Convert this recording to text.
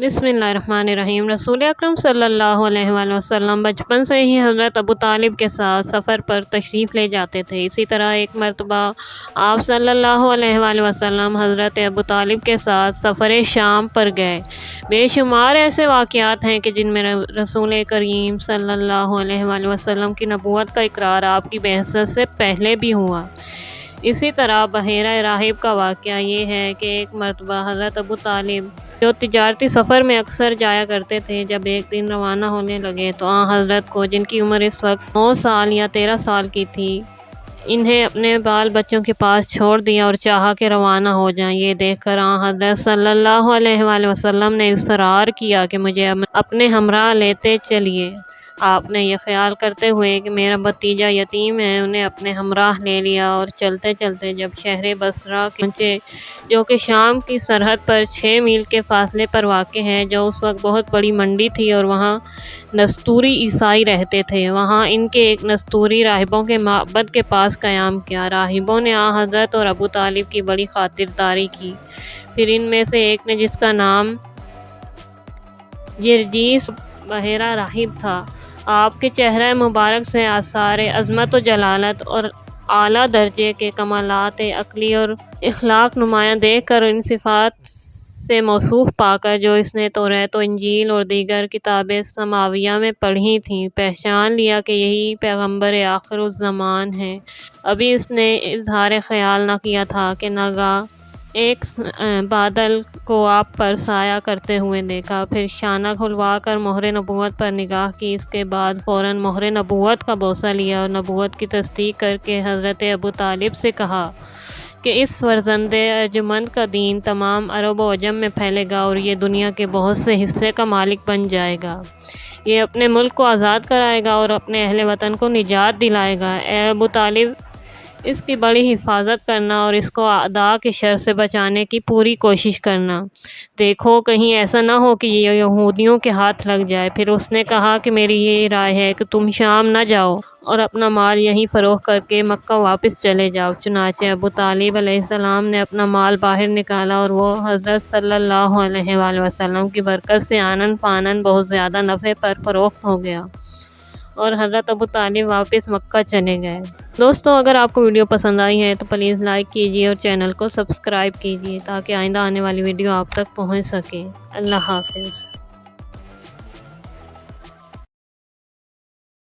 بسم اللہ الرحمن الرحیم۔ رسول اکرم صلی اللہ علیہ وآلہ وسلم بچپن سے ہی حضرت ابو طالب کے ساتھ سفر پر تشریف لے جاتے تھے۔ اسی طرح ایک مرتبہ آپ صلی اللہ علیہ وآلہ وسلم حضرت ابو طالب کے ساتھ سفر شام پر گئے۔ بے شمار ایسے واقعات ہیں کہ جن میں رسول کریم صلی اللہ علیہ وآلہ وسلم کی نبوت کا اقرار آپ کی بعثت سے پہلے بھی ہوا۔ اسی طرح بحیرہ راہب کا واقعہ یہ ہے کہ ایک مرتبہ حضرت ابو طالب جو تجارتی سفر میں اکثر جایا کرتے تھے، جب ایک دن روانہ ہونے لگے تو حضرت کو، جن کی عمر اس وقت 9 سال یا 13 سال کی تھی، انہیں اپنے بال بچوں کے پاس چھوڑ دیا اور چاہا کہ روانہ ہو جائیں۔ یہ دیکھ کر حضرت صلی اللہ علیہ وآلہ وسلم نے اصرار کیا کہ مجھے اپنے ہمراہ لیتے چلیے۔ آپ نے یہ خیال کرتے ہوئے کہ میرا بھتیجا یتیم ہے، انہیں اپنے ہمراہ لے لیا اور چلتے چلتے جب شہر بصرہ پہنچے، جو کہ شام کی سرحد پر 6 میل کے فاصلے پر واقع ہے، جو اس وقت بہت بڑی منڈی تھی اور وہاں نستوری عیسائی رہتے تھے، وہاں ان کے ایک نستوری راہبوں کے معبد کے پاس قیام کیا۔ راہبوں نے حضرت اور ابو طالب کی بڑی خاطرداری کی۔ پھر ان میں سے ایک نے، جس کا نام جرجیس بحیرہ راہب تھا، آپ کے چہرہ مبارک سے آثار عظمت و جلالت اور اعلیٰ درجے کے کمالات عقلی اور اخلاق نمایاں دیکھ کر، ان صفات سے موصوف پا کر جو اس نے توریت و انجیل اور دیگر کتابیں سماویہ میں پڑھی تھیں، پہچان لیا کہ یہی پیغمبر آخر الزمان ہے۔ ابھی اس نے اظہار خیال نہ کیا تھا کہ ناگہاں ایک بادل کو آپ پر سایہ کرتے ہوئے دیکھا، پھر شانہ کھلوا کر مہر نبوت پر نگاہ کی، اس کے بعد فوراً مہر نبوت کا بوسہ لیا اور نبوت کی تصدیق کر کے حضرت ابو طالب سے کہا کہ اس فرزند ارجمند کا دین تمام عرب و عجم میں پھیلے گا اور یہ دنیا کے بہت سے حصے کا مالک بن جائے گا۔ یہ اپنے ملک کو آزاد کرائے گا اور اپنے اہل وطن کو نجات دلائے گا۔ اے ابو طالب، اس کی بڑی حفاظت کرنا اور اس کو اعداء کے شر سے بچانے کی پوری کوشش کرنا۔ دیکھو کہیں ایسا نہ ہو کہ یہ یہودیوں کے ہاتھ لگ جائے۔ پھر اس نے کہا کہ میری یہ رائے ہے کہ تم شام نہ جاؤ اور اپنا مال یہیں فروخت کر کے مکہ واپس چلے جاؤ۔ چنانچہ ابو طالب علیہ السلام نے اپنا مال باہر نکالا اور وہ حضرت صلی اللہ علیہ وآلہ وسلم کی برکت سے آنن فانن بہت زیادہ نفع پر فروخت ہو گیا اور حضرت ابو طالب واپس مکہ چلے گئے۔ دوستو، اگر آپ کو ویڈیو پسند آئی ہے تو پلیز لائک کیجیے اور چینل کو سبسکرائب کیجیے تاکہ آئندہ آنے والی ویڈیو آپ تک پہنچ سکے۔ اللہ حافظ۔